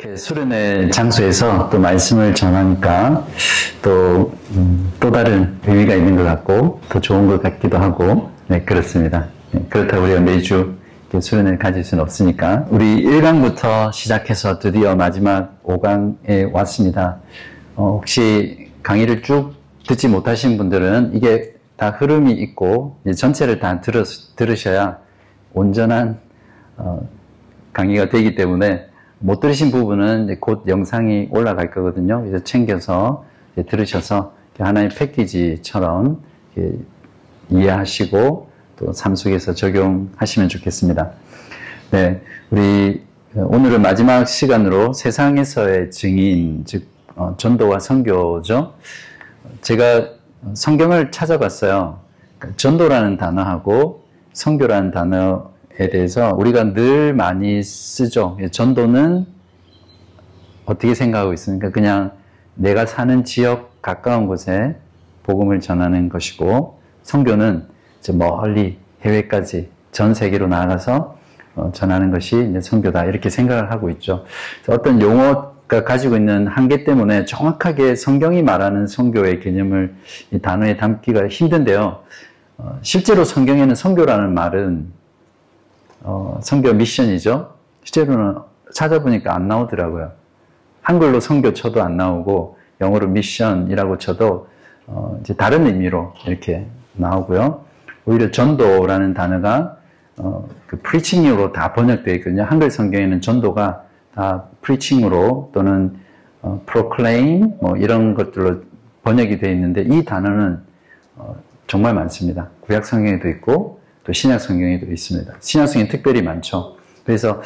이렇게 수련회 장소에서 또 말씀을 전하니까 또 다른 의미가 있는 것 같고 더 좋은 것 같기도 하고 네, 그렇습니다. 네, 그렇다고 우리가 매주 수련회를 가질 수는 없으니까 우리 1강부터 시작해서 드디어 마지막 5강에 왔습니다. 혹시 강의를 쭉 듣지 못하신 분들은 이게 다 흐름이 있고 전체를 다 들으셔야 온전한 강의가 되기 때문에 못 들으신 부분은 곧 영상이 올라갈 거거든요. 그래서 챙겨서 들으셔서 하나의 패키지처럼 이해하시고 또 삶 속에서 적용하시면 좋겠습니다. 네, 우리 오늘은 마지막 시간으로 세상에서의 증인, 즉 전도와 선교죠. 제가 성경을 찾아봤어요. 전도라는 단어하고 선교라는 단어에 대해서 우리가 늘 많이 쓰죠. 전도는 어떻게 생각하고 있습니까? 그냥 내가 사는 지역 가까운 곳에 복음을 전하는 것이고, 선교는 멀리 해외까지 전 세계로 나아가서 전하는 것이 이제 선교다 이렇게 생각을 하고 있죠. 어떤 용어가 가지고 있는 한계 때문에 정확하게 성경이 말하는 선교의 개념을 이 단어에 담기가 힘든데요. 실제로 성경에는 선교라는 말은 선교 미션이죠. 실제로는 찾아보니까 안 나오더라고요. 한글로 선교 쳐도 안 나오고 영어로 미션이라고 쳐도 이제 다른 의미로 이렇게 나오고요. 오히려 전도라는 단어가 그 preaching으로 다 번역되어 있거든요. 한글 성경에는 전도가 다 preaching으로 또는 proclaim 뭐 이런 것들로 번역이 되어 있는데 이 단어는 정말 많습니다. 구약 성경에도 있고 또 신약 성경에도 있습니다. 신약 성경에 특별히 많죠. 그래서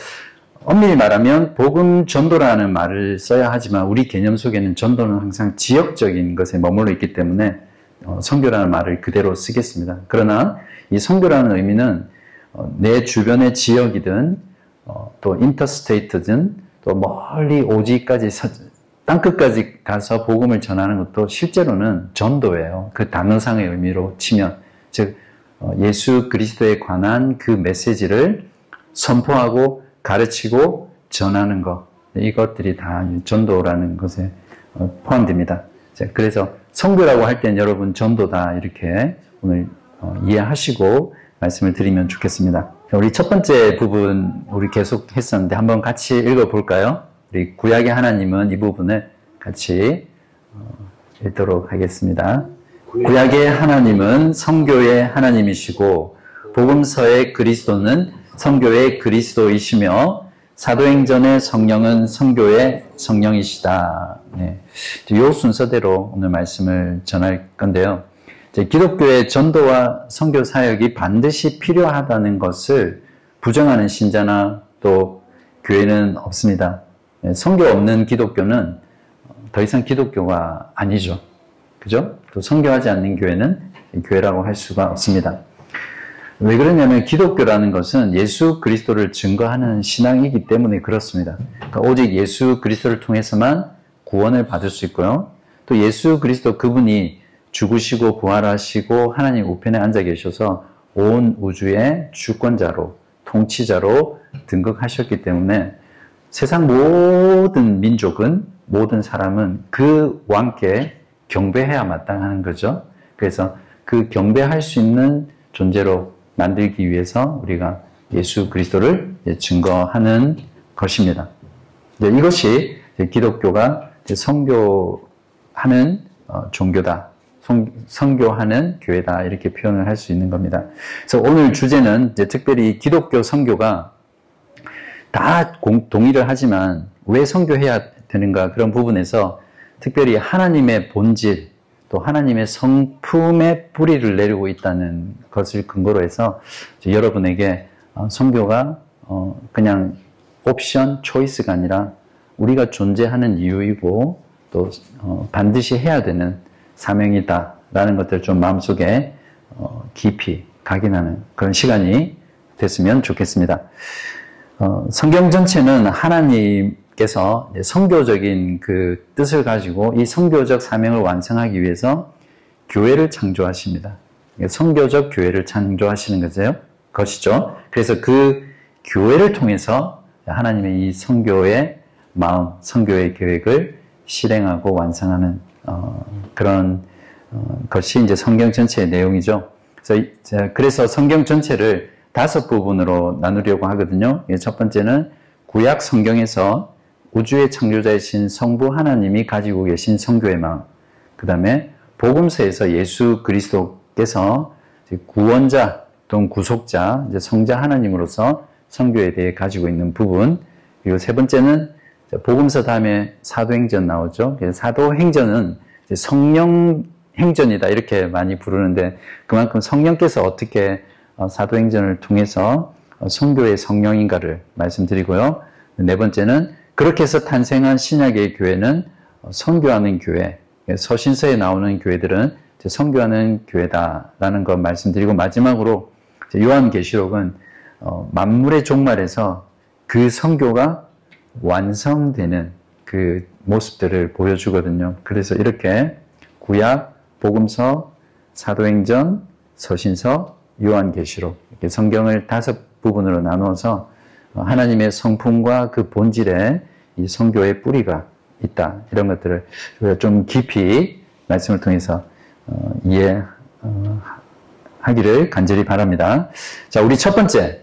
엄밀히 말하면 복음 전도라는 말을 써야 하지만 우리 개념 속에는 전도는 항상 지역적인 것에 머물러 있기 때문에 선교라는 말을 그대로 쓰겠습니다. 그러나 이 선교라는 의미는 내 주변의 지역이든 또 인터스테이트든 또 멀리 오지까지 땅끝까지 가서 복음을 전하는 것도 실제로는 전도예요. 그 단어상의 의미로 치면 즉 예수 그리스도에 관한 그 메시지를 선포하고 가르치고 전하는 것, 이것들이 다 전도라는 것에 포함됩니다. 그래서 선교라고 할 땐 여러분 전도다 이렇게 오늘 이해하시고 말씀을 드리면 좋겠습니다. 우리 첫 번째 부분 우리 계속 했었는데 한번 같이 읽어볼까요? 우리 구약의 하나님은 이 부분을 같이 읽도록 하겠습니다. 구약의 하나님은 선교의 하나님이시고 복음서의 그리스도는 선교의 그리스도이시며 사도행전의 성령은 선교의 성령이시다. 네. 이 순서대로 오늘 말씀을 전할 건데요. 기독교의 전도와 선교 사역이 반드시 필요하다는 것을 부정하는 신자나 또 교회는 없습니다. 선교 없는 기독교는 더 이상 기독교가 아니죠. 그죠? 또 선교하지 않는 교회는 교회라고 할 수가 없습니다. 왜 그러냐면 기독교라는 것은 예수 그리스도를 증거하는 신앙이기 때문에 그렇습니다. 그러니까 오직 예수 그리스도를 통해서만 구원을 받을 수 있고요. 또 예수 그리스도 그분이 죽으시고 부활하시고 하나님 우편에 앉아 계셔서 온 우주의 주권자로 통치자로 등극하셨기 때문에 세상 모든 민족은 모든 사람은 그 왕께 경배해야 마땅한 거죠. 그래서 그 경배할 수 있는 존재로 만들기 위해서 우리가 예수 그리스도를 증거하는 것입니다. 이것이 기독교가 선교하는 종교다. 선교하는 교회다. 이렇게 표현을 할 수 있는 겁니다. 그래서 오늘 주제는 특별히 기독교 선교가 다 동의를 하지만 왜 선교해야 되는가 그런 부분에서 특별히 하나님의 본질 또 하나님의 성품의 뿌리를 내리고 있다는 것을 근거로 해서 여러분에게 선교가 그냥 옵션, 초이스가 아니라 우리가 존재하는 이유이고 또 반드시 해야 되는 사명이다라는 것들을 좀 마음속에 깊이 각인하는 그런 시간이 됐으면 좋겠습니다. 성경 전체는 하나님께서 선교적인 그 뜻을 가지고 이 선교적 사명을 완성하기 위해서 교회를 창조하십니다. 선교적 교회를 창조하시는 것이죠. 그래서 그 교회를 통해서 하나님의 이 선교의 마음, 선교의 계획을 실행하고 완성하는 그런 것이 이제 성경 전체의 내용이죠. 그래서 성경 전체를 5부분으로 나누려고 하거든요. 첫 번째는 구약 성경에서 우주의 창조자이신 성부 하나님이 가지고 계신 선교의 마음. 그 다음에 복음서에서 예수 그리스도께서 구원자 또는 구속자, 이제 성자 하나님으로서 선교에 대해 가지고 있는 부분. 그리고 세 번째는 복음서 다음에 사도행전 나오죠. 사도행전은 성령 행전이다 이렇게 많이 부르는데 그만큼 성령께서 어떻게 사도행전을 통해서 선교의 성령인가를 말씀드리고요. 네 번째는 그렇게 해서 탄생한 신약의 교회는 선교하는 교회, 서신서에 나오는 교회들은 선교하는 교회다라는 것 말씀드리고 마지막으로 요한계시록은 만물의 종말에서 그 선교가 완성되는 그 모습들을 보여주거든요. 그래서 이렇게 구약, 복음서, 사도행전, 서신서, 요한계시록 이렇게 성경을 5부분으로 나누어서 하나님의 성품과 그 본질에 이 선교의 뿌리가 있다. 이런 것들을 좀 깊이 말씀을 통해서 이해하기를 간절히 바랍니다. 자, 우리 첫 번째,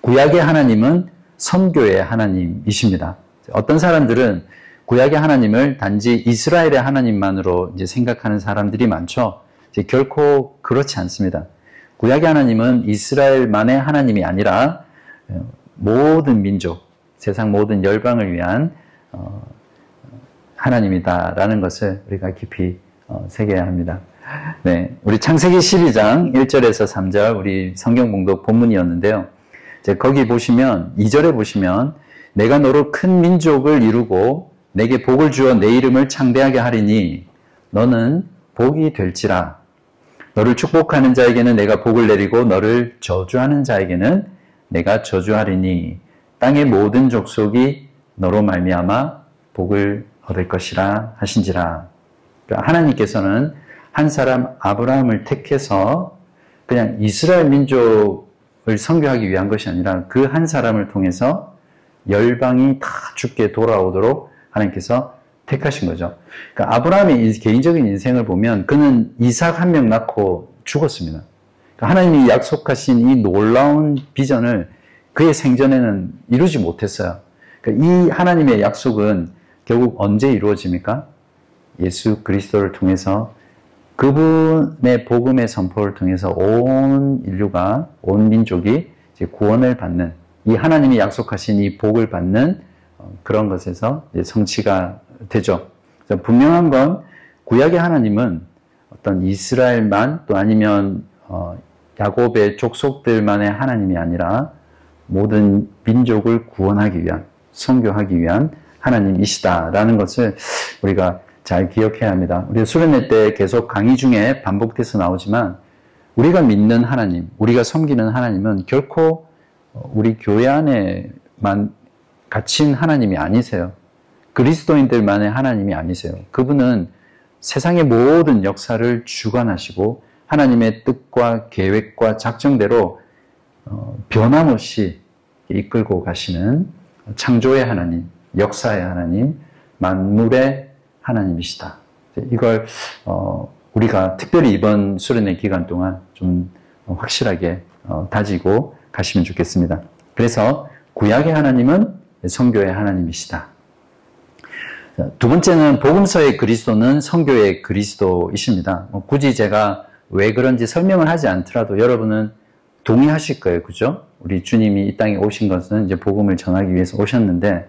구약의 하나님은 선교의 하나님이십니다. 어떤 사람들은 구약의 하나님을 단지 이스라엘의 하나님만으로 이제 생각하는 사람들이 많죠. 결코 그렇지 않습니다. 구약의 하나님은 이스라엘만의 하나님이 아니라 모든 민족, 세상 모든 열방을 위한 하나님이다라는 것을 우리가 깊이 새겨야 합니다. 네, 우리 창세기 12장 1절에서 3절 우리 성경 봉독 본문이었는데요. 거기 보시면 2절에 보시면 내가 너로 큰 민족을 이루고 내게 복을 주어 내 이름을 창대하게 하리니 너는 복이 될지라. 너를 축복하는 자에게는 내가 복을 내리고 너를 저주하는 자에게는 내가 저주하리니 땅의 모든 족속이 너로 말미암아 복을 얻을 것이라 하신지라. 그러니까 하나님께서는 한 사람 아브라함을 택해서 그냥 이스라엘 민족을 선교하기 위한 것이 아니라 그 한 사람을 통해서 열방이 다 죽게 돌아오도록 하나님께서 택하신 거죠. 그러니까 아브라함의 개인적인 인생을 보면 그는 이삭 한 명 낳고 죽었습니다. 그러니까 하나님이 약속하신 이 놀라운 비전을 그의 생전에는 이루지 못했어요. 그러니까 이 하나님의 약속은 결국 언제 이루어집니까? 예수 그리스도를 통해서 그분의 복음의 선포를 통해서 온 인류가, 온 민족이 이제 구원을 받는 이 하나님이 약속하신 이 복을 받는 그런 것에서 이제 성취가 되죠. 분명한 건 구약의 하나님은 어떤 이스라엘만 또 아니면 야곱의 족속들만의 하나님이 아니라 모든 민족을 구원하기 위한, 선교하기 위한 하나님이시다라는 것을 우리가 잘 기억해야 합니다. 우리가 수련회 때 계속 강의 중에 반복돼서 나오지만 우리가 믿는 하나님, 우리가 섬기는 하나님은 결코 우리 교회 안에만 갇힌 하나님이 아니세요. 그리스도인들만의 하나님이 아니세요. 그분은 세상의 모든 역사를 주관하시고 하나님의 뜻과 계획과 작정대로 변함없이 이끌고 가시는 창조의 하나님, 역사의 하나님, 만물의 하나님이시다. 이걸 우리가 특별히 이번 수련회 기간 동안 좀 확실하게 다지고 가시면 좋겠습니다. 그래서 구약의 하나님은 선교의 하나님이시다. 두 번째는 복음서의 그리스도는 선교의 그리스도이십니다. 굳이 제가 왜 그런지 설명을 하지 않더라도 여러분은 동의하실 거예요. 그죠? 우리 주님이 이 땅에 오신 것은 이제 복음을 전하기 위해서 오셨는데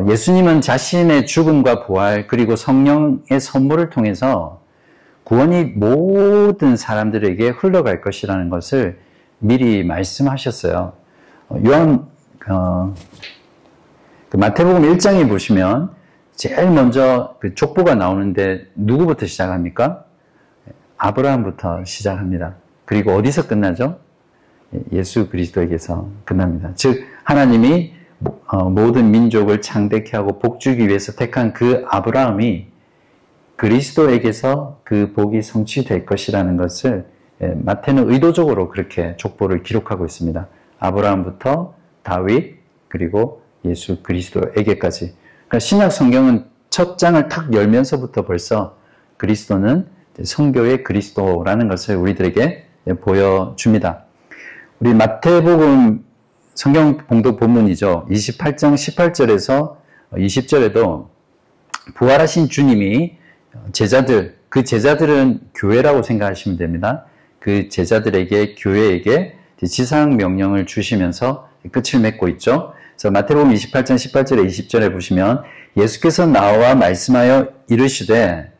예수님은 자신의 죽음과 부활 그리고 성령의 선물을 통해서 구원이 모든 사람들에게 흘러갈 것이라는 것을 미리 말씀하셨어요. 마태복음 1장에 보시면 제일 먼저 그 족보가 나오는데 누구부터 시작합니까? 아브라함부터 시작합니다. 그리고 어디서 끝나죠? 예수 그리스도에게서 끝납니다. 즉 하나님이 모든 민족을 창대케 하고 복주기 위해서 택한 그 아브라함이 그리스도에게서 그 복이 성취될 것이라는 것을 마태는 의도적으로 그렇게 족보를 기록하고 있습니다. 아브라함부터 다윗 그리고 예수 그리스도에게까지. 그러니까 신약 성경은 첫 장을 탁 열면서부터 벌써 그리스도는 성교의 그리스도라는 것을 우리들에게 보여줍니다. 우리 마태복음 성경 봉독 본문이죠. 28장 18절에서 20절에도 부활하신 주님이 제자들, 그 제자들은 교회라고 생각하시면 됩니다. 그 제자들에게, 교회에게 지상 명령을 주시면서 끝을 맺고 있죠. 그래서 마태복음 28장 18절에 20절에 보시면 예수께서 나와 말씀하여 이르시되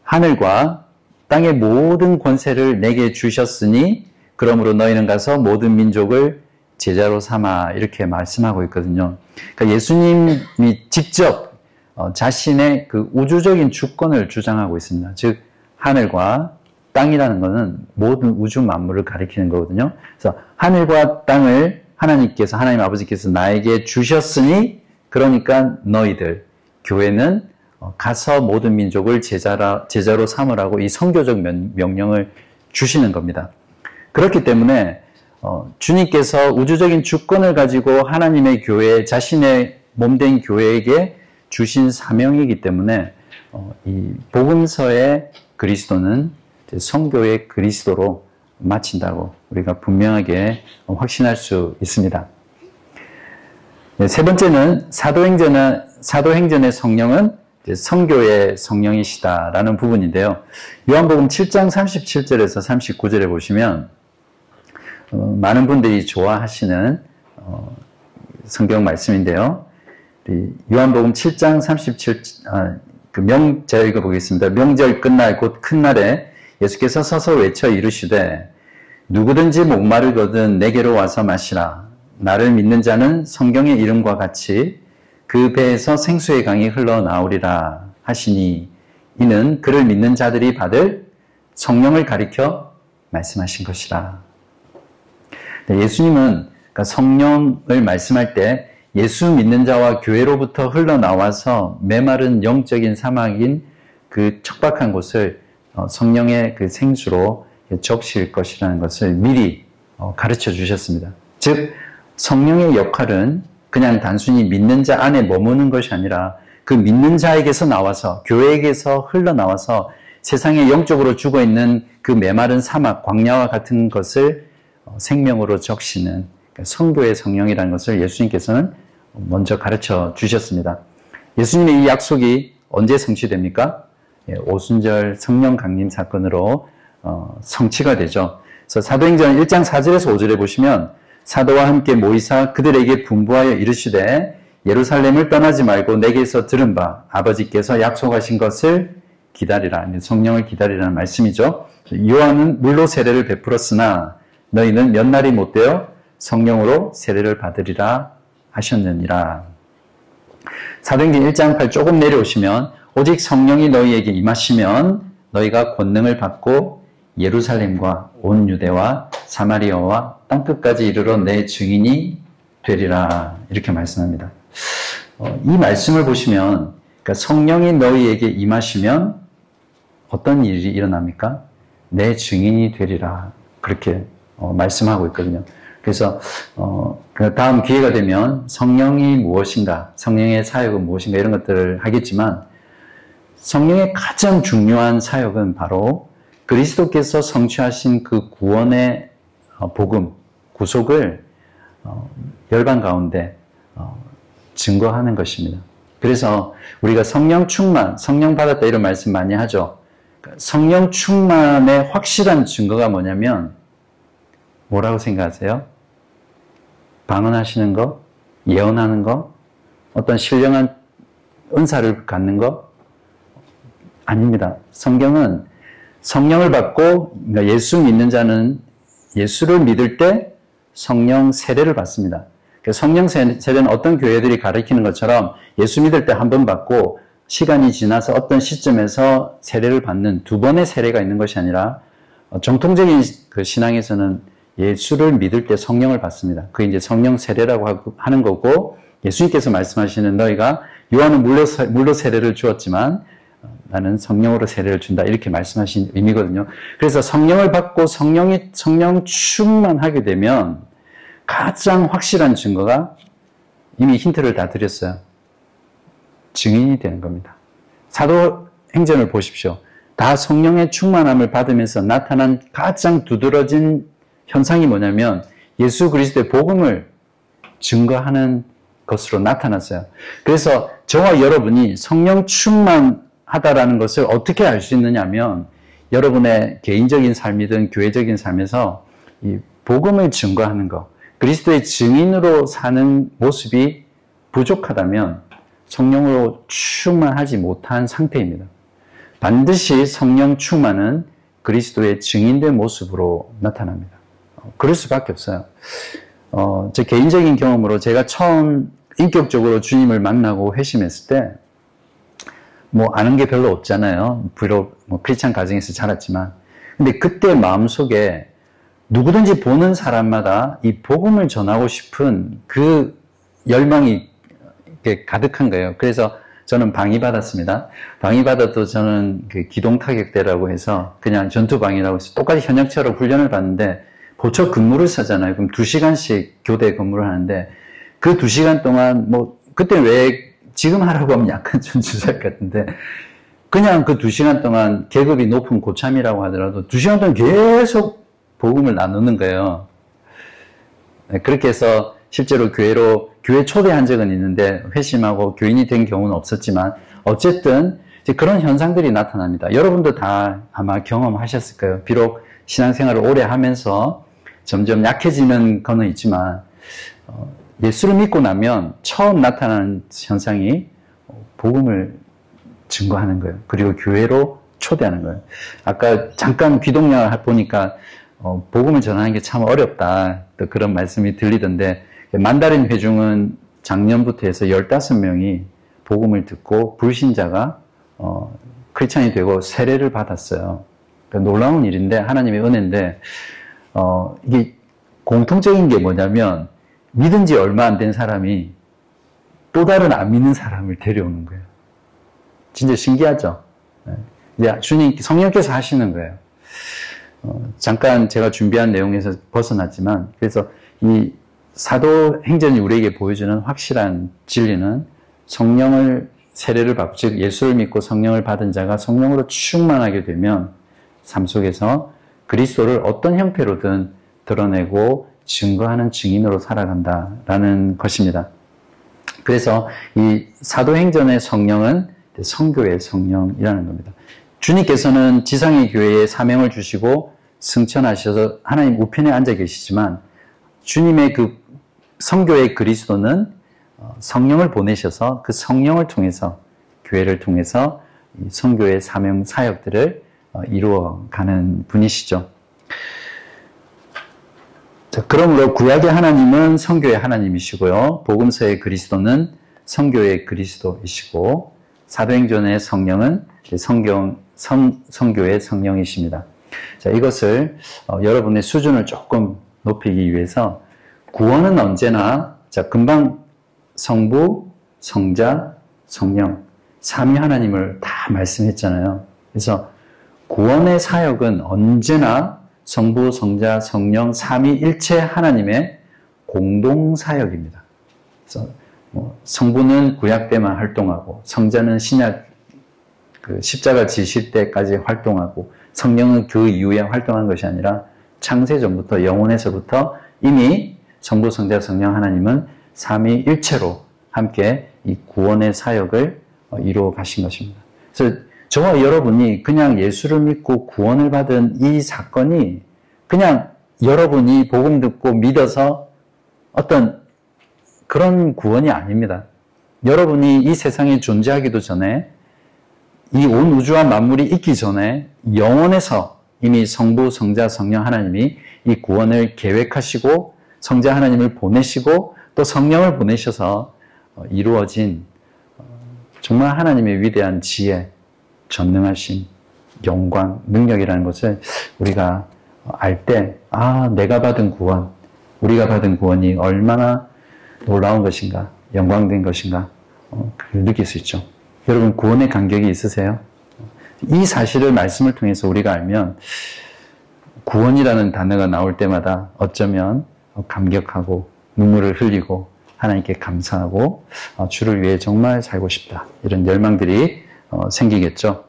하늘과 땅의 모든 권세를 내게 주셨으니 그러므로 너희는 가서 모든 민족을 제자로 삼아 이렇게 말씀하고 있거든요. 그러니까 예수님이 직접 자신의 그 우주적인 주권을 주장하고 있습니다. 즉 하늘과 땅이라는 것은 모든 우주 만물을 가리키는 거거든요. 그래서 하늘과 땅을 하나님 아버지께서 나에게 주셨으니 그러니까 너희들 교회는 가서 모든 민족을 제자로 삼으라고 이 선교적 명령을 주시는 겁니다. 그렇기 때문에 주님께서 우주적인 주권을 가지고 하나님의 교회, 자신의 몸된 교회에게 주신 사명이기 때문에 이 복음서의 그리스도는 선교의 그리스도로 마친다고 우리가 분명하게 확신할 수 있습니다. 세 번째는 사도행전의 성령은 선교의 성령이시다라는 부분인데요. 요한복음 7장 37절에서 39절에 보시면 많은 분들이 좋아하시는 성경 말씀인데요. 요한복음 7장 37, 제가 읽어보겠습니다. 명절 끝날 곧 큰 날에 예수께서 서서 외쳐 이르시되 누구든지 목마르거든 내게로 와서 마시라. 나를 믿는 자는 성경의 이름과 같이 그 배에서 생수의 강이 흘러나오리라 하시니 이는 그를 믿는 자들이 받을 성령을 가리켜 말씀하신 것이라. 예수님은 성령을 말씀할 때 예수 믿는 자와 교회로부터 흘러나와서 메마른 영적인 사막인 그 척박한 곳을 성령의 그 생수로 적실 것이라는 것을 미리 가르쳐 주셨습니다. 즉 성령의 역할은 그냥 단순히 믿는 자 안에 머무는 것이 아니라 그 믿는 자에게서 나와서 교회에게서 흘러나와서 세상에 영적으로 죽어있는 그 메마른 사막, 광야와 같은 것을 생명으로 적시는 선교의 성령이라는 것을 예수님께서는 먼저 가르쳐 주셨습니다. 예수님의 이 약속이 언제 성취됩니까? 오순절 성령 강림 사건으로 성취가 되죠. 그래서 사도행전 1장 4절에서 5절에 보시면 사도와 함께 모이사 그들에게 분부하여 이르시되 예루살렘을 떠나지 말고 내게서 들은 바 아버지께서 약속하신 것을 기다리라. 성령을 기다리라는 말씀이죠. 요한은 물로 세례를 베풀었으나 너희는 몇 날이 못되어 성령으로 세례를 받으리라 하셨느니라. 사도행전 1장 8 조금 내려오시면 오직 성령이 너희에게 임하시면 너희가 권능을 받고 예루살렘과 온 유대와 사마리아와 땅끝까지 이르러 내 증인이 되리라 이렇게 말씀합니다. 이 말씀을 보시면 그러니까 성령이 너희에게 임하시면 어떤 일이 일어납니까? 내 증인이 되리라 그렇게 말씀하고 있거든요. 그래서 다음 기회가 되면 성령이 무엇인가, 성령의 사역은 무엇인가 이런 것들을 하겠지만 성령의 가장 중요한 사역은 바로 그리스도께서 성취하신 그 구원의 복음, 구속을 열방 가운데 증거하는 것입니다. 그래서 우리가 성령 충만, 성령 받았다 이런 말씀 많이 하죠. 성령 충만의 확실한 증거가 뭐냐면 뭐라고 생각하세요? 방언하시는 거? 예언하는 거? 어떤 신령한 은사를 갖는 거? 아닙니다. 성경은 성령을 받고 그러니까 예수 믿는 자는 예수를 믿을 때 성령 세례를 받습니다. 성령 세례는 어떤 교회들이 가르치는 것처럼 예수 믿을 때 한 번 받고 시간이 지나서 어떤 시점에서 세례를 받는 두 번의 세례가 있는 것이 아니라 정통적인 그 신앙에서는 예수를 믿을 때 성령을 받습니다. 그게 이제 성령 세례라고 하는 거고 예수님께서 말씀하시는 너희가 요한은 물로 세례를 주었지만 나는 성령으로 세례를 준다 이렇게 말씀하신 의미거든요. 그래서 성령을 받고 성령 충만하게 되면 가장 확실한 증거가 이미 힌트를 다 드렸어요. 증인이 되는 겁니다. 사도행전을 보십시오. 다 성령의 충만함을 받으면서 나타난 가장 두드러진 현상이 뭐냐면 예수 그리스도의 복음을 증거하는 것으로 나타났어요. 그래서 저와 여러분이 성령 충만하다라는 것을 어떻게 알 수 있느냐면 여러분의 개인적인 삶이든 교회적인 삶에서 이 복음을 증거하는 것, 그리스도의 증인으로 사는 모습이 부족하다면 성령으로 충만하지 못한 상태입니다. 반드시 성령 충만은 그리스도의 증인된 모습으로 나타납니다. 그럴 수밖에 없어요. 제 개인적인 경험으로 제가 처음 인격적으로 주님을 만나고 회심했을 때 아는 게 별로 없잖아요. 비록 크리스찬 가정에서 자랐지만. 근데 그때 마음속에 누구든지 보는 사람마다 이 복음을 전하고 싶은 그 열망이 가득한 거예요. 그래서 저는 방위받았습니다. 방위받아도 저는 그 기동타격대라고 해서 그냥 전투방위라고 해서 똑같이 현역처럼 훈련을 받는데 보초 근무를 사잖아요. 그럼 2시간씩 교대 근무를 하는데 그 2시간 동안 그때 왜 지금 하라고 하면 약간 좀 주작 같은데 그냥 그 2시간 동안 계급이 높은 고참이라고 하더라도 2시간 동안 계속 복음을 나누는 거예요. 그렇게 해서 실제로 교회 초대한 적은 있는데 회심하고 교인이 된 경우는 없었지만 어쨌든 이제 그런 현상들이 나타납니다. 여러분도 다 아마 경험하셨을 거예요. 비록 신앙생활을 오래 하면서 점점 약해지는 거는 있지만 예수를 믿고 나면 처음 나타나는 현상이 복음을 증거하는 거예요. 그리고 교회로 초대하는 거예요. 아까 잠깐 귀동냥을 보니까 복음을 전하는 게 참 어렵다. 또 그런 말씀이 들리던데 만다린 회중은 작년부터 해서 15명이 복음을 듣고 불신자가 크리스찬이 되고 세례를 받았어요. 그러니까 놀라운 일인데 하나님의 은혜인데 이게 공통적인 게 뭐냐면 믿은 지 얼마 안 된 사람이 또 다른 안 믿는 사람을 데려오는 거예요. 진짜 신기하죠? 이제 주님, 성령께서 하시는 거예요. 잠깐 제가 준비한 내용에서 벗어났지만, 그래서 이 사도행전이 우리에게 보여주는 확실한 진리는 성령을 세례를 받고, 즉 예수를 믿고 성령을 받은 자가 성령으로 충만하게 되면 삶 속에서 그리스도를 어떤 형태로든 드러내고 증거하는 증인으로 살아간다라는 것입니다. 그래서 이 사도행전의 성령은 성교의 성령이라는 겁니다. 주님께서는 지상의 교회에 사명을 주시고 승천하셔서 하나님 우편에 앉아 계시지만 주님의 그 성교의 그리스도는 성령을 보내셔서 그 성령을 통해서 교회를 통해서 이 성교의 사명 사역들을 이루어가는 분이시죠. 자, 그러므로 구약의 하나님은 성교의 하나님이시고요. 복음서의 그리스도는 성교의 그리스도이시고 사도행전의 성령은 성교의 성령이십니다. 자, 이것을 여러분의 수준을 조금 높이기 위해서 구원은 언제나 금방 성부, 성자, 성령 삼위 하나님을 다 말씀했잖아요. 그래서 구원의 사역은 언제나 성부, 성자, 성령, 삼위일체 하나님의 공동 사역입니다. 그래서 성부는 구약 때만 활동하고 성자는 신약 십자가 지실 때까지 활동하고 성령은 그 이후에 활동한 것이 아니라 창세 전부터 영원에서부터 이미 성부, 성자, 성령 하나님은 삼위일체로 함께 이 구원의 사역을 이루어 가신 것입니다. 그래서 저와 여러분이 그냥 예수를 믿고 구원을 받은 이 사건이 그냥 여러분이 복음 듣고 믿어서 어떤 그런 구원이 아닙니다. 여러분이 이 세상에 존재하기도 전에 이 온 우주와 만물이 있기 전에 영원에서 이미 성부, 성자, 성령 하나님이 이 구원을 계획하시고 성자 하나님을 보내시고 또 성령을 보내셔서 이루어진 정말 하나님의 위대한 지혜, 전능하심, 영광, 능력이라는 것을 우리가 알 때, 내가 받은 구원, 우리가 받은 구원이 얼마나 놀라운 것인가, 영광된 것인가, 그걸 느낄 수 있죠. 여러분, 구원의 간격이 있으세요? 이 사실을 말씀을 통해서 우리가 알면, 구원이라는 단어가 나올 때마다 어쩌면 감격하고 눈물을 흘리고, 하나님께 감사하고 주를 위해 정말 살고 싶다. 이런 열망들이 생기겠죠.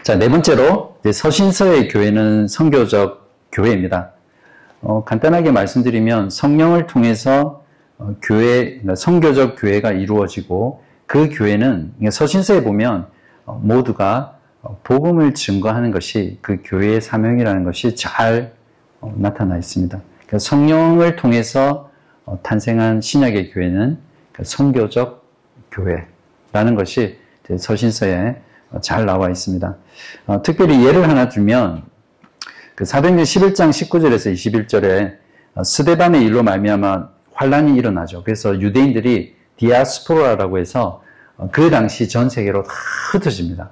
자, 네 번째로 서신서의 교회는 선교적 교회입니다. 간단하게 말씀드리면 성령을 통해서 선교적 교회가 이루어지고 그 교회는 서신서에 보면 모두가 복음을 증거하는 것이 그 교회의 사명이라는 것이 잘 나타나 있습니다. 그러니까 성령을 통해서 탄생한 신약의 교회는 선교적 교회라는 것이 서신서에 잘 나와 있습니다. 특별히 예를 하나 들면 사도행전 11장 19절에서 21절에 스데반의 일로 말미암아 환란이 일어나죠. 그래서 유대인들이 디아스포라라고 해서 그 당시 전 세계로 다 흩어집니다.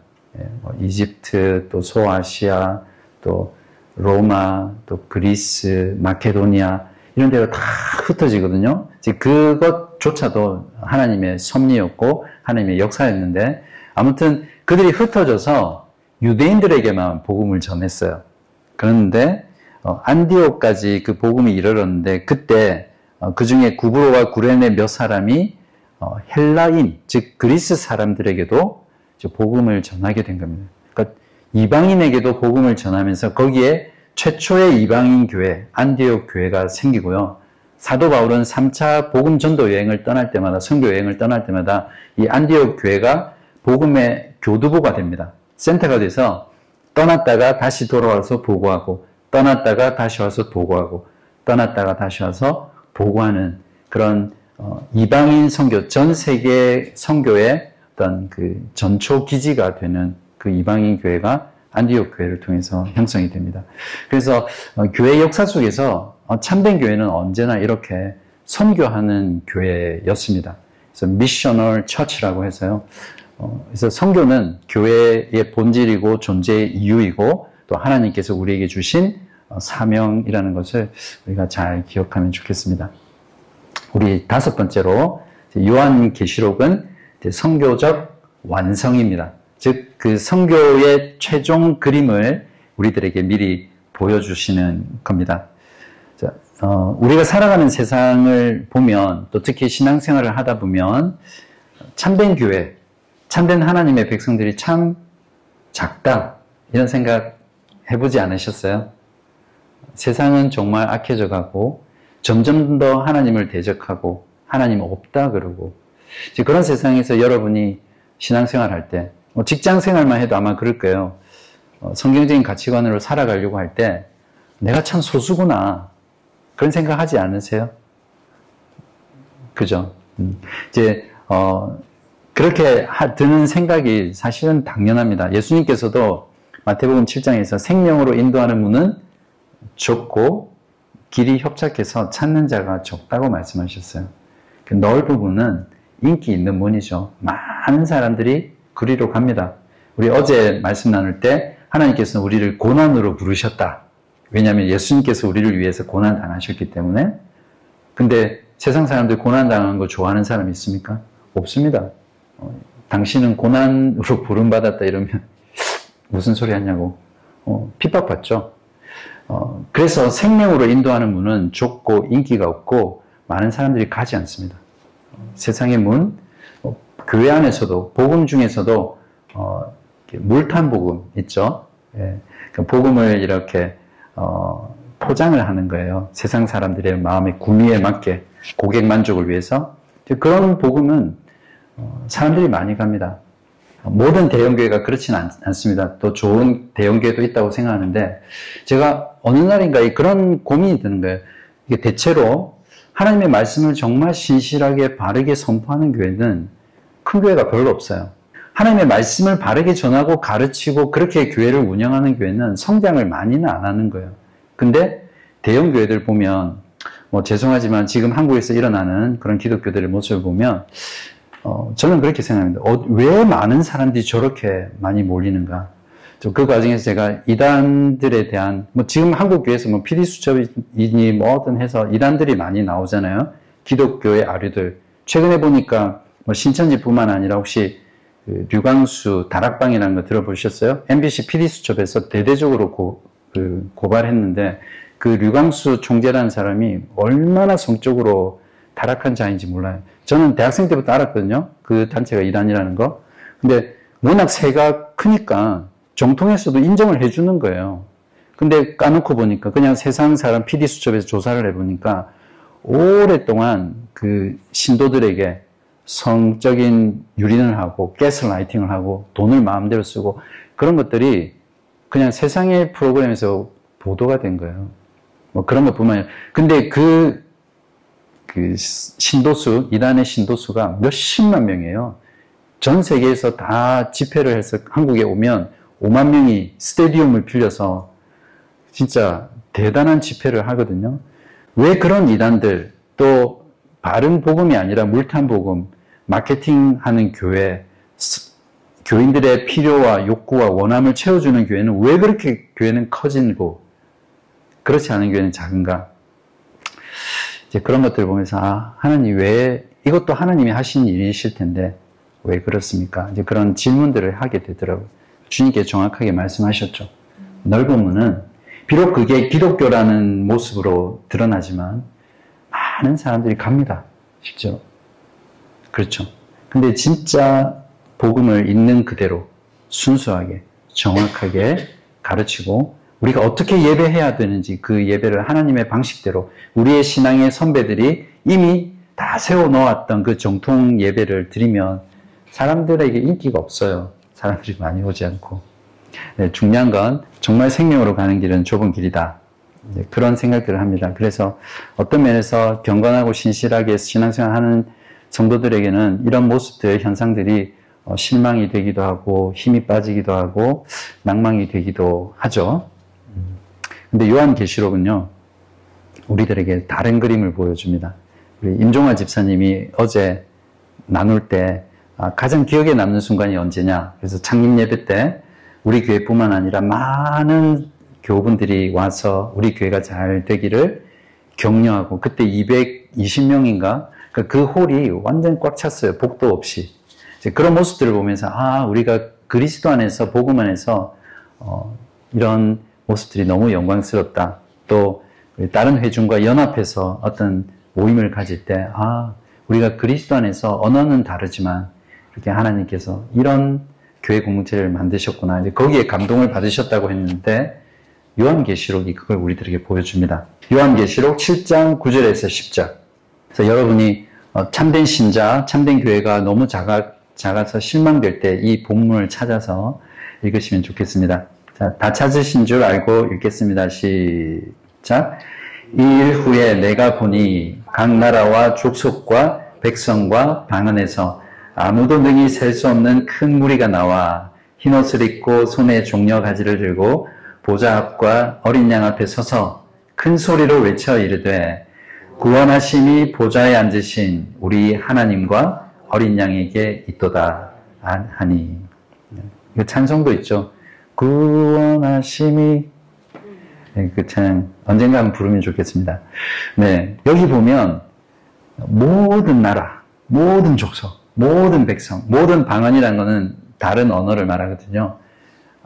이집트, 또 소아시아, 또 로마, 또 그리스, 마케도니아 이런 데로 다 흩어지거든요. 그것조차도 하나님의 섭리였고 하나님의 역사였는데 아무튼 그들이 흩어져서 유대인들에게만 복음을 전했어요. 그런데 안디옥까지 그 복음이 이르렀는데 그때 그 중에 구브로와 구레네 몇 사람이 헬라인, 즉 그리스 사람들에게도 복음을 전하게 된 겁니다. 그러니까 이방인에게도 복음을 전하면서 거기에 최초의 이방인 교회, 안디옥 교회가 생기고요. 사도 바울은 3차 복음 전도 여행을 떠날 때마다, 선교 여행을 떠날 때마다 이 안디옥 교회가 복음의 교두보가 됩니다. 센터가 돼서 떠났다가 다시 돌아와서 보고하고, 떠났다가 다시 와서 보고하고, 떠났다가 다시 와서 보고하는 그런 이방인 선교, 전 세계 선교의 어떤 그 전초 기지가 되는 그 이방인 교회가 안디옥 교회를 통해서 형성이 됩니다. 그래서 교회 역사 속에서 참된 교회는 언제나 이렇게 선교하는 교회였습니다. 그래서 미셔널 처치라고 해서요. 그래서 선교는 교회의 본질이고 존재의 이유이고 또 하나님께서 우리에게 주신 사명이라는 것을 우리가 잘 기억하면 좋겠습니다. 우리 다섯 번째로 요한계시록은 선교적 완성입니다. 즉 그 선교의 최종 그림을 우리들에게 미리 보여주시는 겁니다. 자, 우리가 살아가는 세상을 보면 또 특히 신앙생활을 하다 보면 참된 교회, 참된 하나님의 백성들이 참 작다 이런 생각 해보지 않으셨어요? 세상은 정말 악해져 가고 점점 더 하나님을 대적하고 하나님 없다 그러고 그런 세상에서 여러분이 신앙생활 할 때 직장생활만 해도 아마 그럴 거예요. 성경적인 가치관으로 살아가려고 할 때 내가 참 소수구나 그런 생각하지 않으세요? 그죠? 그렇게 드는 생각이 사실은 당연합니다. 예수님께서도 마태복음 7장에서 생명으로 인도하는 문은 좁고 길이 협착해서 찾는 자가 적다고 말씀하셨어요. 그 넓은 문은 인기 있는 문이죠. 많은 사람들이 그리로 갑니다. 우리 어제 말씀 나눌 때 하나님께서는 우리를 고난으로 부르셨다. 왜냐하면 예수님께서 우리를 위해서 고난 당하셨기 때문에. 근데 세상 사람들 고난 당하는 거 좋아하는 사람이 있습니까? 없습니다. 당신은 고난으로 부름받았다 이러면 무슨 소리 하냐고 핍박받죠. 그래서 생명으로 인도하는 문은 좁고 인기가 없고 많은 사람들이 가지 않습니다. 세상의 문, 교회 안에서도 복음 중에서도 물탄 복음 있죠. 예, 그 복음을 이렇게 포장을 하는 거예요. 세상 사람들의 마음의 구미에 맞게 고객 만족을 위해서. 그런 복음은 사람들이 많이 갑니다. 모든 대형교회가 그렇지는 않습니다. 또 좋은 대형교회도 있다고 생각하는데 제가 어느 날인가 그런 고민이 드는 거예요. 이게 대체로 하나님의 말씀을 정말 신실하게 바르게 선포하는 교회는 큰 교회가 별로 없어요. 하나님의 말씀을 바르게 전하고 가르치고 그렇게 교회를 운영하는 교회는 성장을 많이는 안 하는 거예요. 근데 대형 교회들 보면 죄송하지만 지금 한국에서 일어나는 그런 기독교들의 모습을 보면 저는 그렇게 생각합니다. 왜 많은 사람들이 저렇게 많이 몰리는가? 그 과정에서 제가 이단들에 대한 지금 한국 교회에서 PD수첩이니 뭐든 해서 이단들이 많이 나오잖아요. 기독교의 아류들. 최근에 보니까 신천지뿐만 아니라 혹시 류광수 다락방이라는 거 들어보셨어요? MBC PD수첩에서 대대적으로 고발했는데 그 류광수 총재라는 사람이 얼마나 성적으로 타락한 자인지 몰라요. 저는 대학생 때부터 알았거든요. 그 단체가 이단이라는 거. 근데 워낙 세가 크니까 정통에서도 인정을 해주는 거예요. 근데 까놓고 보니까 그냥 세상 사람 PD수첩에서 조사를 해보니까 오랫동안 그 신도들에게 성적인 유린을 하고 가스라이팅을 하고 돈을 마음대로 쓰고 그런 것들이 그냥 세상의 프로그램에서 보도가 된 거예요. 뭐 그런 것뿐만 아니라 근데 그 신도수, 이단의 신도수가 몇십만 명이에요. 전 세계에서 다 집회를 해서 한국에 오면 5만 명이 스테디움을 빌려서 진짜 대단한 집회를 하거든요. 왜 그런 이단들, 또 바른 복음이 아니라 물탄 복음, 마케팅하는 교회, 교인들의 필요와 욕구와 원함을 채워주는 교회는 왜 그렇게 교회는 커지고 그렇지 않은 교회는 작은가? 이제 그런 것들을 보면서 하나님 왜 이것도 하나님이 하신 일이실 텐데 왜 그렇습니까? 이제 그런 질문들을 하게 되더라고요. 주님께 정확하게 말씀하셨죠. 넓은 문은 비록 그게 기독교라는 모습으로 드러나지만 많은 사람들이 갑니다. 실제로. 그렇죠. 근데 진짜 복음을 있는 그대로 순수하게 정확하게 가르치고 우리가 어떻게 예배해야 되는지 그 예배를 하나님의 방식대로 우리의 신앙의 선배들이 이미 다 세워놓았던 그 정통 예배를 드리면 사람들에게 인기가 없어요. 사람들이 많이 오지 않고. 네, 중요한 건 정말 생명으로 가는 길은 좁은 길이다. 네, 그런 생각들을 합니다. 그래서 어떤 면에서 경건하고 신실하게 신앙생활하는 성도들에게는 이런 모습들, 현상들이 실망이 되기도 하고 힘이 빠지기도 하고 낭망이 되기도 하죠. 근데 요한계시록은요, 우리들에게 다른 그림을 보여줍니다. 우리 임종화 집사님이 어제 나눌 때 가장 기억에 남는 순간이 언제냐? 그래서 창립 예배 때 우리 교회뿐만 아니라 많은 교우분들이 와서 우리 교회가 잘 되기를 격려하고 그때 220명인가? 그 홀이 완전 꽉 찼어요. 복도 없이. 그런 모습들을 보면서 우리가 그리스도 안에서 복음 안에서 이런 모습들이 너무 영광스럽다. 또 다른 회중과 연합해서 어떤 모임을 가질 때 우리가 그리스도 안에서 언어는 다르지만 이렇게 하나님께서 이런 교회 공동체를 만드셨구나. 이제 거기에 감동을 받으셨다고 했는데 요한계시록이 그걸 우리들에게 보여줍니다. 요한계시록 7장 9절에서 10절. 그래서 여러분이 참된 신자, 참된 교회가 너무 작아서 실망될 때 이 본문을 찾아서 읽으시면 좋겠습니다. 자, 다 찾으신 줄 알고 읽겠습니다. 시작. 이 일 후에 내가 보니 각 나라와 족속과 백성과 방언에서 아무도 능히 셀 수 없는 큰 무리가 나와 흰옷을 입고 손에 종려 가지를 들고 보좌 앞과 어린 양 앞에 서서 큰 소리로 외쳐 이르되 구원하심이 보좌에 앉으신 우리 하나님과 어린 양에게 있도다 하니. 그 찬송도 있죠. 구원하심이. 네, 그 찬양 언젠가 한번 부르면 좋겠습니다. 네, 여기 보면 모든 나라, 모든 족속, 모든 백성, 모든 방언이라는 것은 다른 언어를 말하거든요.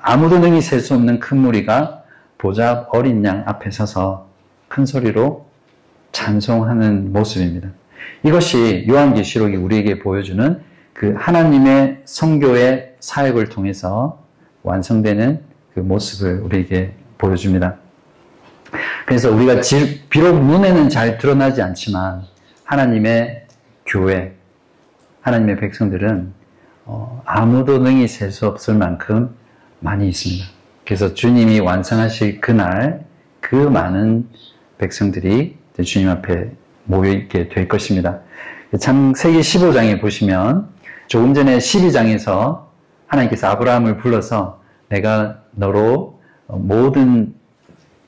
아무도 능히 셀 수 없는 큰 무리가 보좌 앞 어린 양 앞에 서서 큰 소리로 찬송하는 모습입니다. 이것이 요한계시록이 우리에게 보여주는 그 하나님의 성교의 사역을 통해서 완성되는 그 모습을 우리에게 보여줍니다. 그래서 우리가 비록 눈에는 잘 드러나지 않지만 하나님의 교회, 하나님의 백성들은 아무도 능히 셀 수 없을 만큼 많이 있습니다. 그래서 주님이 완성하실 그날 그 많은 백성들이 주님 앞에 모여있게 될 것입니다. 창세기 15장에 보시면 조금 전에 12장에서 하나님께서 아브라함을 불러서 내가 너로 모든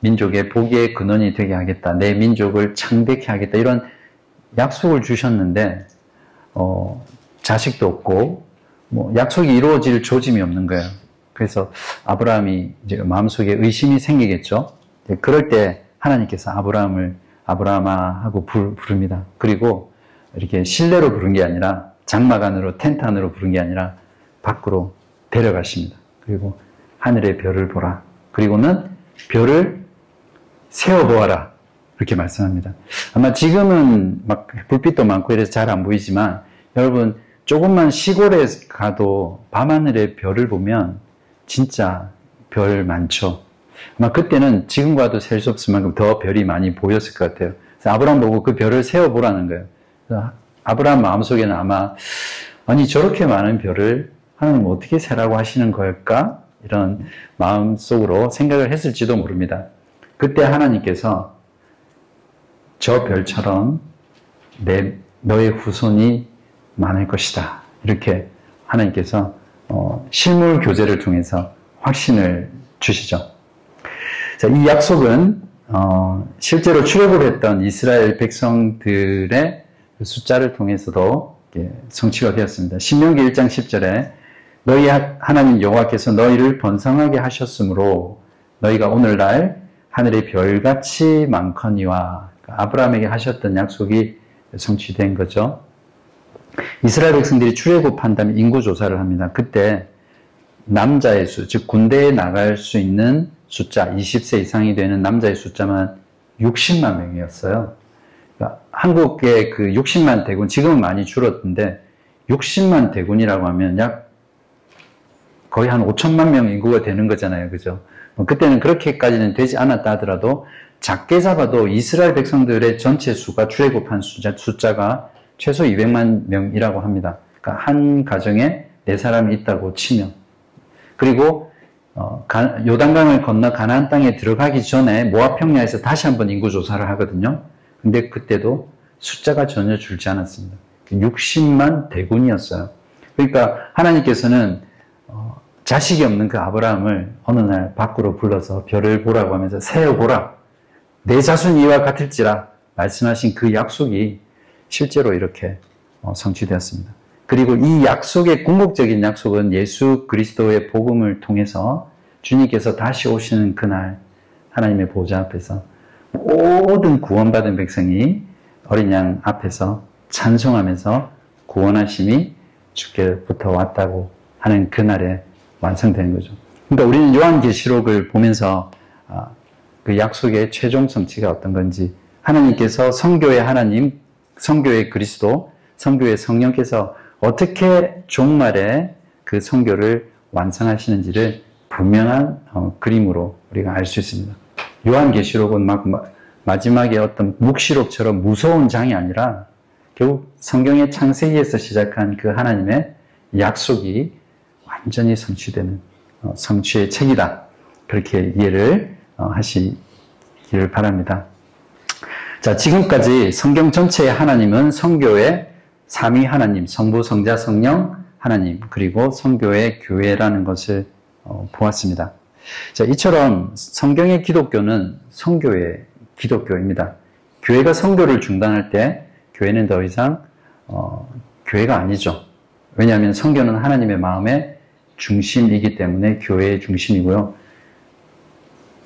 민족의 복의 근원이 되게 하겠다. 내 민족을 창대케 하겠다. 이런 약속을 주셨는데 자식도 없고 약속이 이루어질 조짐이 없는 거예요. 그래서 아브라함이 이제 마음속에 의심이 생기겠죠. 그럴 때 하나님께서 아브라함아 하고 부릅니다. 그리고 이렇게 실내로 부른 게 아니라 장막 안으로 텐트 안으로 부른 게 아니라 밖으로 데려가십니다. 그리고 하늘의 별을 보라. 그리고는 별을 세어보아라. 그렇게 말씀합니다. 아마 지금은 막 불빛도 많고 이래서 잘 안 보이지만 여러분 조금만 시골에 가도 밤하늘의 별을 보면 진짜 별 많죠. 아마 그때는 지금과도 셀 수 없을 만큼 더 별이 많이 보였을 것 같아요. 그래서 아브라함 보고 그 별을 세어보라는 거예요. 그래서 아브라함 마음속에는 아마 아니 저렇게 많은 별을 하나님 어떻게 세라고 하시는 걸까? 이런 마음속으로 생각을 했을지도 모릅니다. 그때 하나님께서 저 별처럼 너의 후손이 많을 것이다. 이렇게 하나님께서 실물 교제를 통해서 확신을 주시죠. 자, 이 약속은 실제로 출애굽을 했던 이스라엘 백성들의 숫자를 통해서도 성취가 되었습니다. 신명기 1장 10절에 너희 하나님 여호와께서 너희를 번성하게 하셨으므로 너희가 오늘날 하늘의 별같이 많거니와 아브라함에게 하셨던 약속이 성취된 거죠. 이스라엘 백성들이 출애굽한 다음에 인구조사를 합니다. 그때 남자의 수, 즉 군대에 나갈 수 있는 숫자, 20세 이상이 되는 남자의 숫자만 60만 명이었어요. 그러니까 한국의 그 60만 대군, 지금은 많이 줄었는데 60만 대군이라고 하면 약 거의 한 5천만 명 인구가 되는 거잖아요. 그죠? 그때는 그렇게까지는 되지 않았다 하더라도 작게 잡아도 이스라엘 백성들의 전체 수가 출애굽한 숫자가 최소 200만 명이라고 합니다. 그러니까 한 가정에 4사람이 있다고 치면. 그리고 요단강을 건너 가나안 땅에 들어가기 전에 모압 평야에서 다시 한번 인구 조사를 하거든요. 근데 그때도 숫자가 전혀 줄지 않았습니다. 60만 대군이었어요. 그러니까 하나님께서는 자식이 없는 그 아브라함을 어느 날 밖으로 불러서 별을 보라고 하면서 세어보라. 내 자손이 이와 같을지라 말씀하신 그 약속이 실제로 이렇게 성취되었습니다. 그리고 이 약속의 궁극적인 약속은 예수 그리스도의 복음을 통해서 주님께서 다시 오시는 그날 하나님의 보좌 앞에서 모든 구원받은 백성이 어린 양 앞에서 찬송하면서 구원하심이 주께로부터 왔다고 하는 그날에 완성되는 거죠. 그러니까 우리는 요한계시록을 보면서 그 약속의 최종 성취가 어떤 건지 하나님께서 성교의 하나님, 성교의 그리스도, 성교의 성령께서 어떻게 종말에 그 성교를 완성하시는지를 분명한 그림으로 우리가 알 수 있습니다. 요한계시록은 마지막에 어떤 묵시록처럼 무서운 장이 아니라 결국 성경의 창세기에서 시작한 그 하나님의 약속이 완전히 성취되는 성취의 책이다. 그렇게 이해를 하시기를 바랍니다. 자, 지금까지 성경 전체의 하나님은 성교의 삼위 하나님, 성부, 성자, 성령 하나님, 그리고 성교의 교회라는 것을 보았습니다. 자, 이처럼 성경의 기독교는 성교의 기독교입니다. 교회가 성교를 중단할 때 교회는 더 이상 교회가 아니죠. 왜냐하면 성교는 하나님의 마음의 중심이기 때문에 교회의 중심이고요.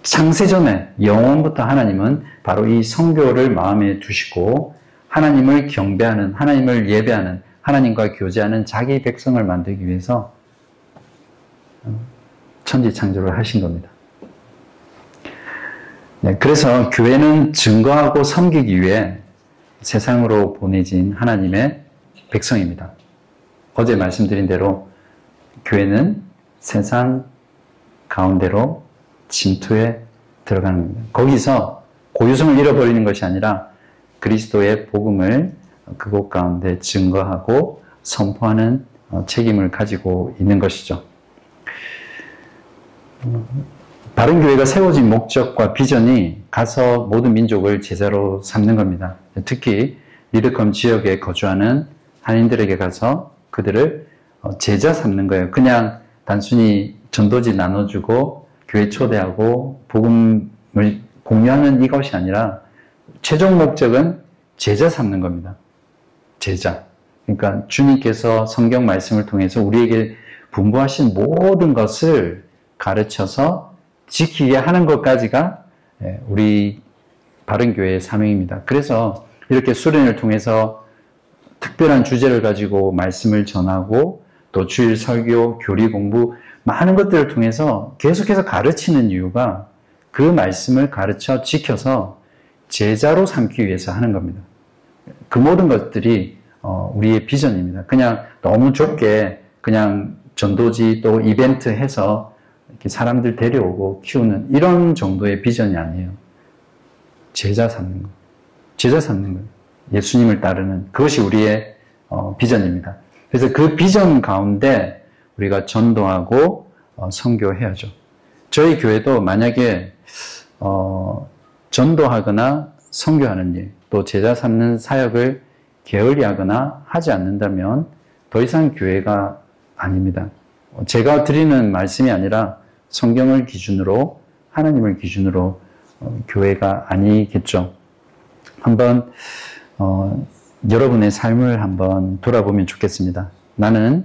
창세전에 영원부터 하나님은 바로 이 성교를 마음에 두시고 하나님을 경배하는, 하나님을 예배하는, 하나님과 교제하는 자기 백성을 만들기 위해서 천지창조를 하신 겁니다. 네, 그래서 교회는 증거하고 섬기기 위해 세상으로 보내진 하나님의 백성입니다. 어제 말씀드린 대로 교회는 세상 가운데로 진토에 들어가는 겁니다. 거기서 고유성을 잃어버리는 것이 아니라 그리스도의 복음을 그곳 가운데 증거하고 선포하는 책임을 가지고 있는 것이죠. 바른 교회가 세워진 목적과 비전이 가서 모든 민족을 제자로 삼는 겁니다. 특히 리드컴 지역에 거주하는 한인들에게 가서 그들을 제자 삼는 거예요. 그냥 단순히 전도지 나눠주고 교회 초대하고 복음을 공유하는 이것이 아니라 최종 목적은 제자 삼는 겁니다. 제자. 그러니까 주님께서 성경 말씀을 통해서 우리에게 분부하신 모든 것을 가르쳐서 지키게 하는 것까지가 우리 바른교회의 사명입니다. 그래서 이렇게 수련을 통해서 특별한 주제를 가지고 말씀을 전하고 또 주일 설교, 교리 공부 많은 것들을 통해서 계속해서 가르치는 이유가 그 말씀을 가르쳐 지켜서 제자로 삼기 위해서 하는 겁니다. 그 모든 것들이 우리의 비전입니다. 그냥 너무 좁게 그냥 전도지 또 이벤트 해서 이렇게 사람들 데려오고 키우는 이런 정도의 비전이 아니에요. 제자 삼는 거. 제자 삼는 거예요. 예수님을 따르는 그것이 우리의 비전입니다. 그래서 그 비전 가운데 우리가 전도하고 선교해야죠. 저희 교회도 만약에 전도하거나 선교하는 일, 또 제자 삼는 사역을 게을리하거나 하지 않는다면 더 이상 교회가 아닙니다. 제가 드리는 말씀이 아니라 성경을 기준으로, 하나님을 기준으로 교회가 아니겠죠. 한번 여러분의 삶을 한번 돌아보면 좋겠습니다. 나는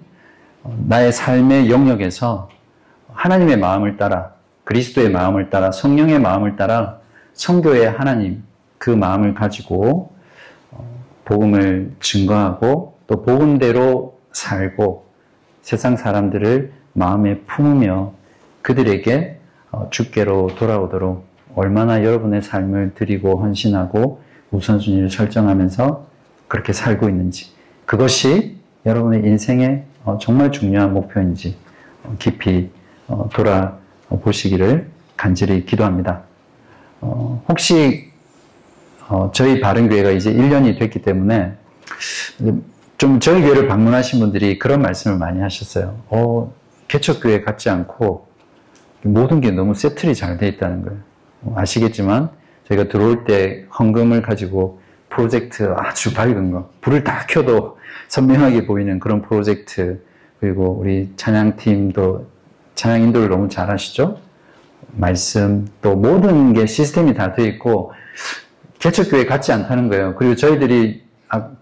나의 삶의 영역에서 하나님의 마음을 따라, 그리스도의 마음을 따라, 성령의 마음을 따라 선교의 하나님, 그 마음을 가지고 복음을 증거하고 또 복음대로 살고 세상 사람들을 마음에 품으며 그들에게 주께로 돌아오도록 얼마나 여러분의 삶을 드리고 헌신하고 우선순위를 설정하면서 그렇게 살고 있는지, 그것이 여러분의 인생의 정말 중요한 목표인지 깊이 돌아보시기를 간절히 기도합니다. 혹시 저희 바른교회가 이제 1년이 됐기 때문에 좀 저희 교회를 방문하신 분들이 그런 말씀을 많이 하셨어요. 개척교회 같지 않고 모든 게 너무 세틀이 잘 돼 있다는 거예요. 아시겠지만 저희가 들어올 때 헌금을 가지고 프로젝트 아주 밝은 거, 불을 다 켜도 선명하게 보이는 그런 프로젝트, 그리고 우리 찬양팀도 찬양 인도를 너무 잘 하시죠? 말씀, 또 모든 게 시스템이 다 돼 있고 개척교회 같지 않다는 거예요. 그리고 저희들이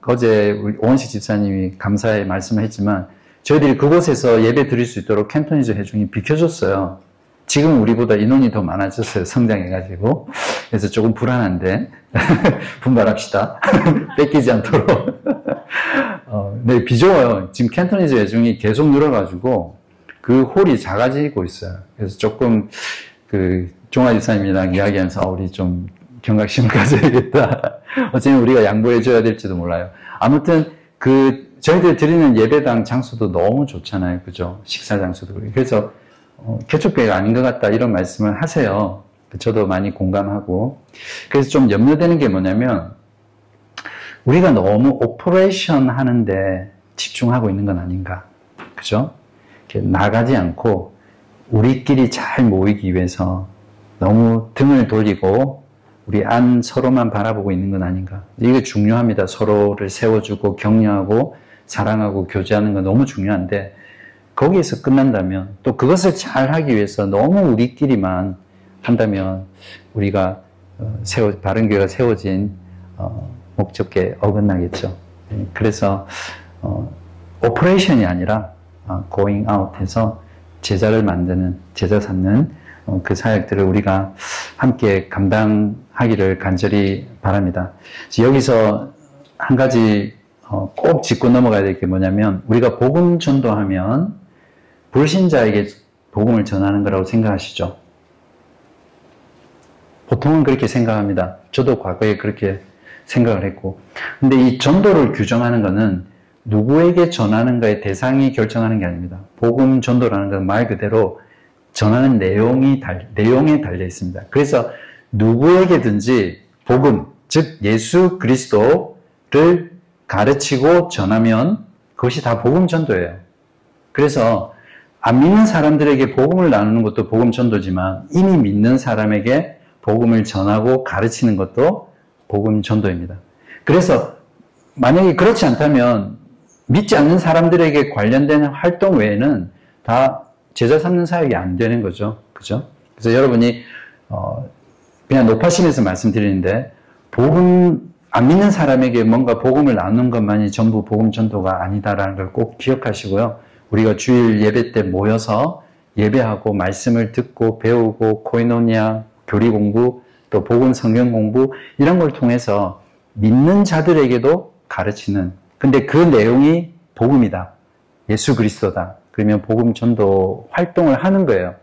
어제 우리 오원식 집사님이 감사의 말씀을 했지만 저희들이 그곳에서 예배 드릴 수 있도록 캔토니즈 회중이 비켜줬어요. 지금 우리보다 인원이 더 많아졌어요. 성장해가지고. 그래서 조금 불안한데 분발합시다. 뺏기지 않도록. 네, 비좁아요. 지금 캔토니즈 회중이 계속 늘어가지고 그 홀이 작아지고 있어요. 그래서 조금 종아 집사님이랑 이야기하면서 우리 좀 경각심을 가져야겠다. 어쩌면 우리가 양보해줘야 될지도 몰라요. 아무튼 저희들 드리는 예배당 장소도 너무 좋잖아요. 그죠? 식사 장소도 그렇고. 그래서 개척교회가 아닌 것 같다 이런 말씀을 하세요. 저도 많이 공감하고. 그래서 좀 염려되는 게 뭐냐면 우리가 너무 오퍼레이션 하는데 집중하고 있는 건 아닌가. 그죠? 이렇게 나가지 않고 우리끼리 잘 모이기 위해서 너무 등을 돌리고 우리 안 서로만 바라보고 있는 건 아닌가. 이게 중요합니다. 서로를 세워주고 격려하고 사랑하고 교제하는 건 너무 중요한데 거기에서 끝난다면 또 그것을 잘 하기 위해서 너무 우리끼리만 한다면 우리가 바른교회가 세워진 목적에 어긋나겠죠. 그래서 오퍼레이션이 아니라 going out 해서 제자를 만드는, 제자 삼는 그 사역들을 우리가 함께 감당하기를 간절히 바랍니다. 여기서 한 가지 꼭 짚고 넘어가야 될 게 뭐냐면 우리가 복음 전도하면 불신자에게 복음을 전하는 거라고 생각하시죠? 보통은 그렇게 생각합니다. 저도 과거에 그렇게 생각을 했고. 근데 이 전도를 규정하는 것은 누구에게 전하는가의 대상이 결정하는 게 아닙니다. 복음 전도라는 건 말 그대로 전하는 내용에 달려 있습니다. 그래서 누구에게든지 복음, 즉 예수 그리스도를 가르치고 전하면 그것이 다 복음 전도예요. 그래서 안 믿는 사람들에게 복음을 나누는 것도 복음 전도지만 이미 믿는 사람에게 복음을 전하고 가르치는 것도 복음 전도입니다. 그래서 만약에 그렇지 않다면 믿지 않는 사람들에게 관련된 활동 외에는 다 제자 삼는 사역이 안 되는 거죠. 그죠? 그래서 여러분이 그냥 높아심에서 말씀드리는데 안 믿는 사람에게 뭔가 복음을 나누는 것만이 전부 복음 전도가 아니다라는 걸 꼭 기억하시고요. 우리가 주일 예배 때 모여서 예배하고 말씀을 듣고 배우고 코이노니아, 교리 공부, 또 복음 성경 공부 이런 걸 통해서 믿는 자들에게도 가르치는, 근데 그 내용이 복음이다. 예수 그리스도다. 그러면 복음 전도 활동을 하는 거예요.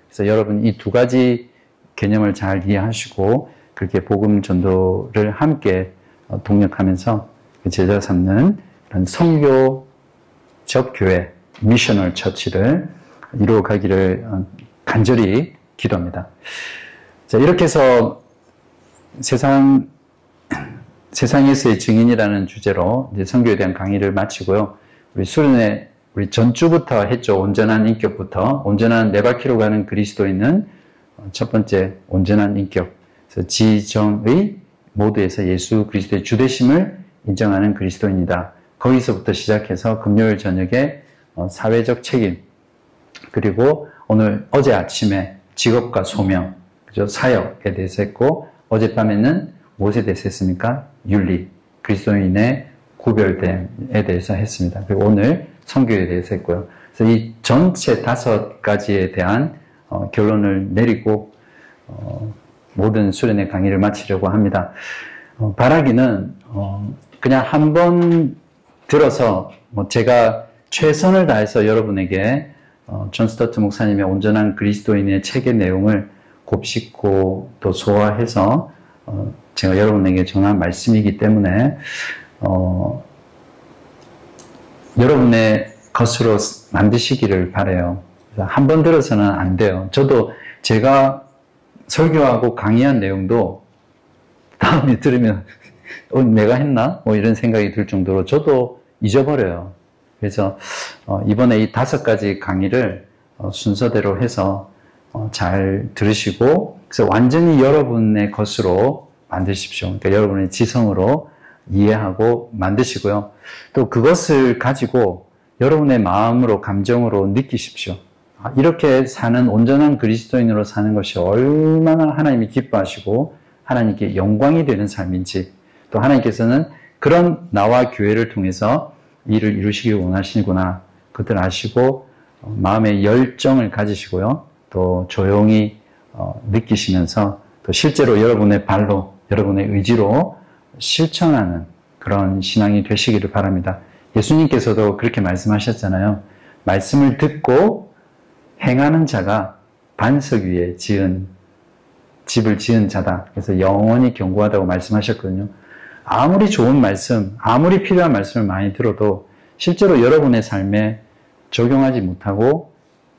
그래서 여러분 이 두 가지 개념을 잘 이해하시고 그렇게 복음 전도를 함께 동력하면서 제자 삼는 그런 선교적 교회, 미셔널 처치를 이루어가기를 간절히 기도합니다. 자, 이렇게 해서 세상에서의 증인이라는 주제로 이제 선교에 대한 강의를 마치고요. 우리 수련회 우리 전주부터 했죠. 온전한 인격부터 온전한 네 바퀴로 가는 그리스도인은 첫 번째 온전한 인격. 그래서 지정의 모두에서 예수 그리스도의 주되심을 인정하는 그리스도인이다. 거기서부터 시작해서 금요일 저녁에 사회적 책임, 그리고 어제 아침에 직업과 소명, 그죠? 사역에 대해서 했고, 어젯밤에는 무엇에 대해서 했습니까? 윤리, 그리스도인의 구별됨에 대해서 했습니다. 그리고 오늘 선교에 대해서 했고요. 그래서 이 전체 5가지에 대한 결론을 내리고 모든 수련회 강의를 마치려고 합니다. 바라기는 그냥 한번 들어서 제가 최선을 다해서 여러분에게 존 스토트 목사님의 온전한 그리스도인의 책의 내용을 곱씹고 또 소화해서 제가 여러분에게 전한 말씀이기 때문에 여러분의 것으로 만드시기를 바라요. 한 번 들어서는 안 돼요. 저도 제가 설교하고 강의한 내용도 다음에 들으면 내가 했나? 이런 생각이 들 정도로 저도 잊어버려요. 그래서 이번에 이 5가지 강의를 순서대로 해서 잘 들으시고, 그래서 완전히 여러분의 것으로 만드십시오. 그러니까 여러분의 지성으로 이해하고 만드시고요. 또 그것을 가지고 여러분의 마음으로, 감정으로 느끼십시오. 이렇게 사는 온전한 그리스도인으로 사는 것이 얼마나 하나님이 기뻐하시고 하나님께 영광이 되는 삶인지, 또 하나님께서는 그런 나와 교회를 통해서 일을 이루시길 원하시구나, 그것을 아시고 마음의 열정을 가지시고요. 또 조용히 느끼시면서 또 실제로 여러분의 발로, 여러분의 의지로 실천하는 그런 신앙이 되시기를 바랍니다. 예수님께서도 그렇게 말씀하셨잖아요. 말씀을 듣고 행하는 자가 반석 위에 집을 지은 자다. 그래서 영원히 견고하다고 말씀하셨거든요. 아무리 좋은 말씀, 아무리 필요한 말씀을 많이 들어도 실제로 여러분의 삶에 적용하지 못하고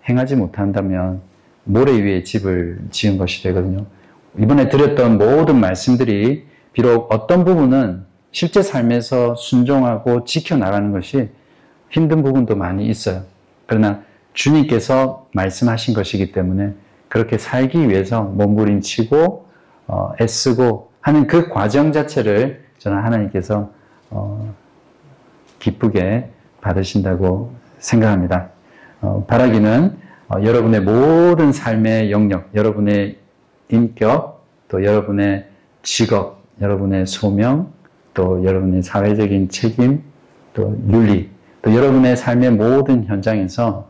행하지 못한다면 모래 위에 집을 지은 것이 되거든요. 이번에 드렸던 모든 말씀들이 비록 어떤 부분은 실제 삶에서 순종하고 지켜나가는 것이 힘든 부분도 많이 있어요. 그러나 주님께서 말씀하신 것이기 때문에 그렇게 살기 위해서 몸부림치고 애쓰고 하는 그 과정 자체를 저는 하나님께서 기쁘게 받으신다고 생각합니다. 바라기는 여러분의 모든 삶의 영역, 여러분의 인격, 또 여러분의 직업, 여러분의 소명, 또 여러분의 사회적인 책임, 또 윤리, 또 여러분의 삶의 모든 현장에서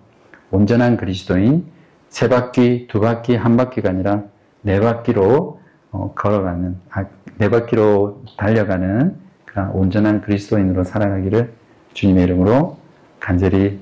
온전한 그리스도인 3바퀴, 2바퀴, 1바퀴가 아니라 4바퀴로 걸어가는, 4바퀴로 달려가는 그런 온전한 그리스도인으로 살아가기를 주님의 이름으로 간절히